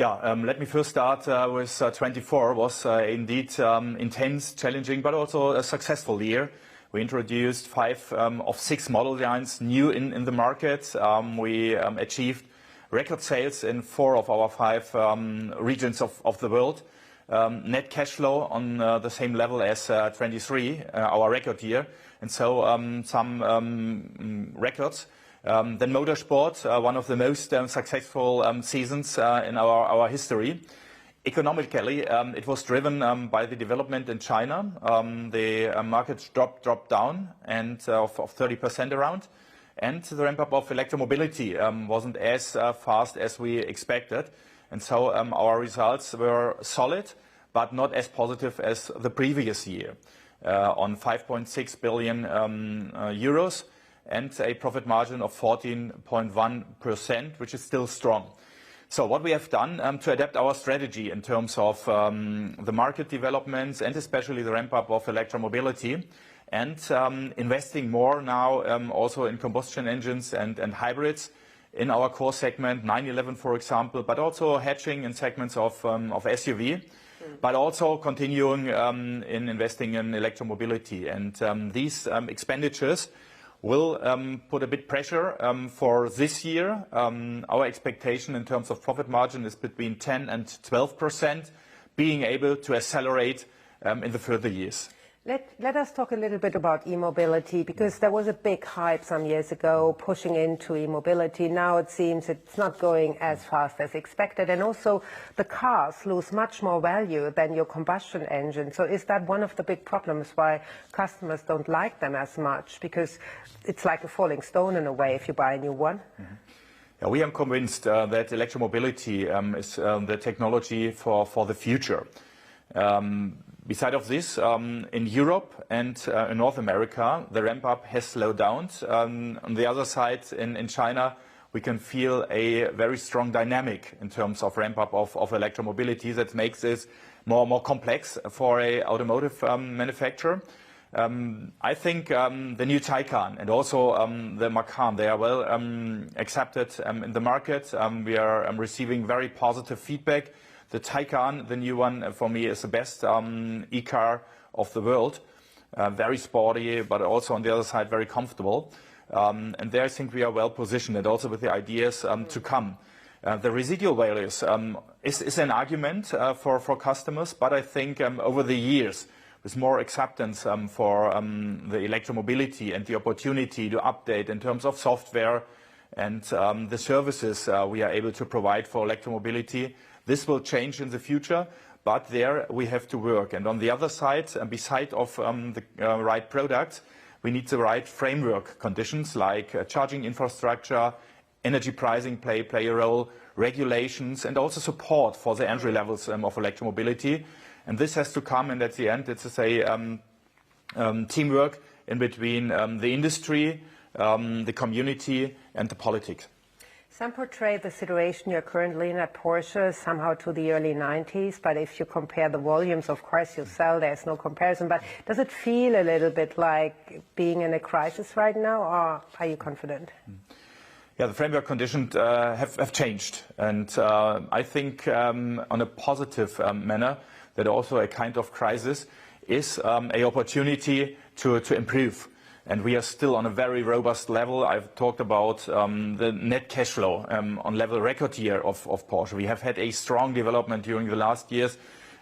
Let me first start with 24 was indeed intense, challenging, but also a successful year. We introduced 5 of 6 model lines new in the market. We achieved record sales in 4 of our 5 regions of the world. Net cash flow on the same level as 23, our record year, and so some records. Then motorsport, one of the most successful seasons in our history. Economically, it was driven by the development in China. The market dropped down and of 30% around, and the ramp up of electromobility wasn't as fast as we expected, and so our results were solid, but not as positive as the previous year, on 5.6 billion euros. And a profit margin of 14.1%, which is still strong. So what we have done to adapt our strategy in terms of the market developments and especially the ramp up of electromobility, and investing more now also in combustion engines and hybrids in our core segment, 911 for example, but also hedging in segments of SUV, but also continuing in investing in electromobility. And these expenditures will put a bit pressure for this year. Our expectation in terms of profit margin is between 10 and 12%, being able to accelerate in the further years. Let us talk a little bit about e-mobility, because there was a big hype some years ago pushing into e-mobility. Now it seems it's not going as fast as expected, and also the cars lose much more value than your combustion engine. So is that one of the big problems why customers don't like them as much? Because it's like a falling stone in a way if you buy a new one. Yeah, we are convinced that electromobility is the technology for the future. Beside of this, in Europe and in North America, the ramp up has slowed down. On the other side, in China, we can feel a very strong dynamic in terms of ramp up of electromobility that makes this more complex for a automotive manufacturer. I think the new Taycan and also the Macan, they are well accepted in the market. We are receiving very positive feedback. The Taycan, the new one, for me is the best e-car of the world. Very sporty, but also on the other side very comfortable. And there I think we are well positioned, and also with the ideas to come. The residual values is an argument for customers, but I think over the years, with more acceptance for the electromobility and the opportunity to update in terms of software and the services we are able to provide for electromobility, this will change in the future, but there we have to work. And on the other side, beside of the right products, we need the right framework conditions like charging infrastructure, energy pricing play a role, regulations, and also support for the entry levels of electromobility. And this has to come, and at the end, it's teamwork in between the industry, the community, and the politics. Some portray the situation you're currently in at Porsche somehow to the early 90s, but if you compare the volumes, of course, you sell, there's no comparison. But does it feel a little bit like being in a crisis right now, or are you confident? Yeah, the framework conditions have changed, and I think on a positive manner that also a kind of crisis is an opportunity to improve. And we are still on a very robust level. I've talked about the net cash flow on level record year of Porsche. We have had a strong development during the last years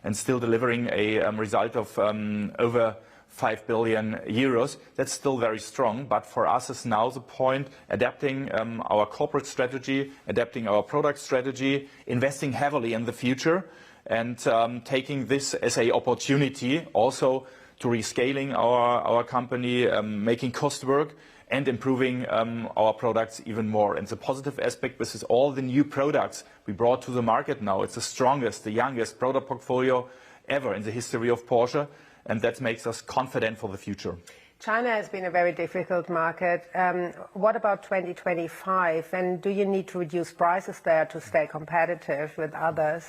and still delivering a result of over 5 billion euros. That's still very strong, but for us is now the point adapting our corporate strategy, adapting our product strategy, investing heavily in the future, and taking this as an opportunity also to rescaling our company, making cost work, and improving our products even more. And the positive aspect, this is all the new products we brought to the market now. It's the strongest, the youngest product portfolio ever in the history of Porsche, and that makes us confident for the future. China has been a very difficult market. What about 2025? And do you need to reduce prices there to stay competitive with others?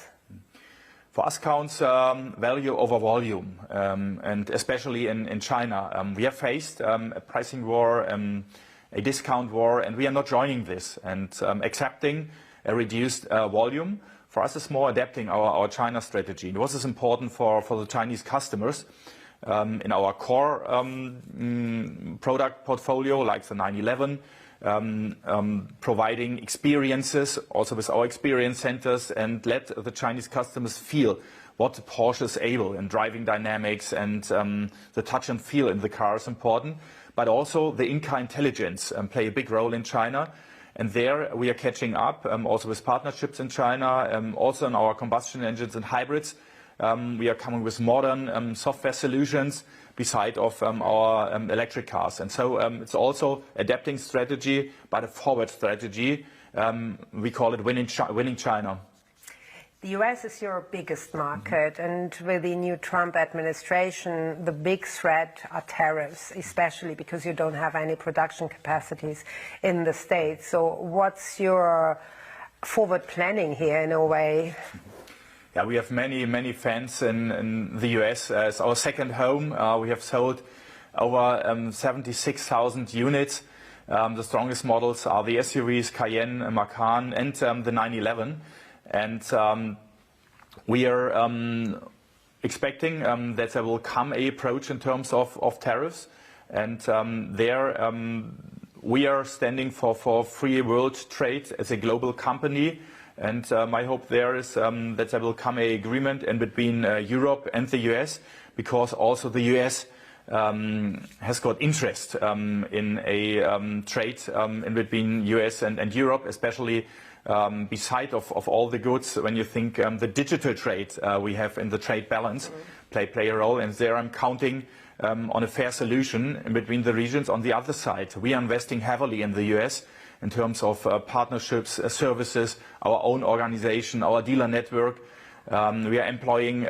For us counts value over volume, and especially in China. We have faced a pricing war, a discount war, and we are not joining this and accepting a reduced volume For us, it's more adapting our China strategy. What is important for the Chinese customers in our core product portfolio, like the 911, providing experiences also with our experience centers and let the Chinese customers feel what Porsche is able in driving dynamics, and the touch and feel in the car is important. But also the in-car intelligence play a big role in China. And there we are catching up also with partnerships in China, also in our combustion engines and hybrids. We are coming with modern software solutions beside of our electric cars. And so it's also adapting strategy, but a forward strategy. We call it winning China. The US is your biggest market, and with the new Trump administration, the big threat are tariffs, especially because you don't have any production capacities in the States. So what's your forward planning here in a way? Yeah, we have many fans in the US as our second home. We have sold over 76,000 units. The strongest models are the SUVs, Cayenne, Macan, and the 911. And we are expecting that there will come a approach in terms of tariffs. And there we are standing for free world trade as a global company. And my hope there is that there will come an agreement in between Europe and the US, because also the US has got interest in a trade in between US and Europe, especially beside of all the goods. When you think the digital trade we have in the trade balance play a role, and there I'm counting on a fair solution in between the regions. On the other side, we are investing heavily in the US in terms of partnerships, services, our own organization, our dealer network. We are employing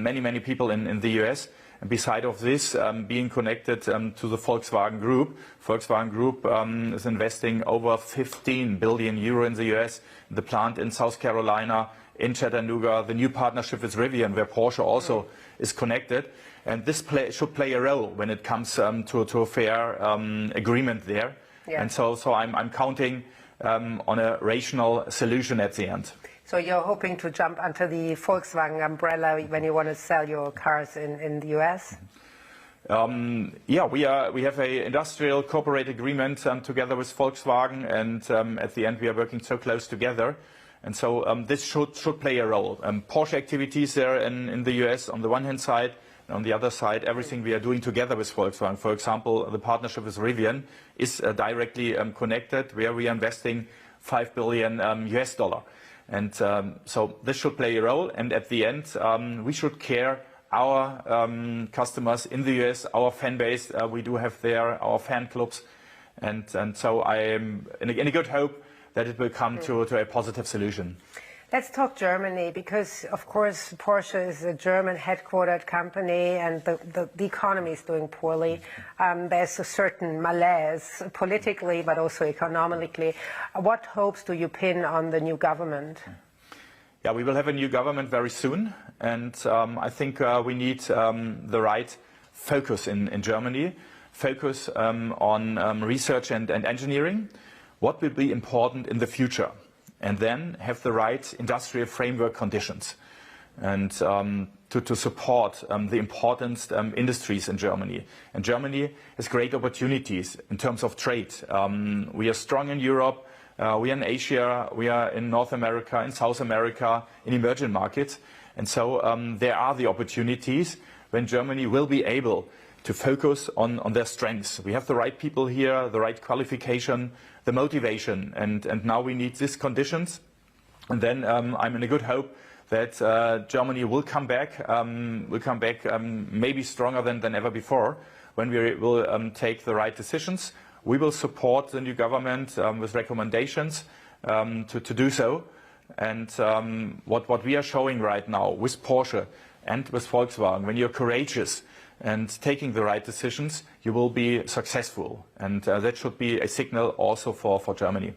many people in the US. And beside of this, being connected to the Volkswagen Group. Volkswagen Group is investing over 15 billion euro in the US, the plant in South Carolina, in Chattanooga, the new partnership with Rivian, where Porsche also is connected. And this should play a role when it comes to a fair agreement there. Yeah. And so I'm counting on a rational solution at the end. So you're hoping to jump under the Volkswagen umbrella when you want to sell your cars in the US? Yeah, we have an industrial corporate agreement together with Volkswagen, and at the end we are working so close together. And so this should play a role. Porsche activities there in the US on the one hand side, and on the other side, everything we are doing together with Volkswagen. For example, the partnership with Rivian is directly connected, where we are investing $5 billion US. And so this should play a role. And at the end, we should care our customers in the US, our fan base. We do have there our fan clubs. And so I am in a good hope that it will come to a positive solution. Let's talk Germany, because, of course, Porsche is a German headquartered company, and the economy is doing poorly. There's a certain malaise politically, but also economically. What hopes do you pin on the new government? Yeah, we will have a new government very soon, and I think we need the right focus in Germany, focus on research and engineering, what will be important in the future, and then have the right industrial framework conditions, and to support the important industries in Germany. And Germany has great opportunities in terms of trade. We are strong in Europe, we are in Asia, we are in North America, in South America, in emerging markets. And so there are the opportunities when Germany will be able to focus on their strengths. We have the right people here, the right qualification, the motivation, and now we need these conditions. And then I'm in a good hope that Germany will come back maybe stronger than ever before, when we will take the right decisions. We will support the new government with recommendations to do so. And what we are showing right now with Porsche and with Volkswagen, when you're courageous and taking the right decisions, you will be successful. And that should be a signal also for Germany.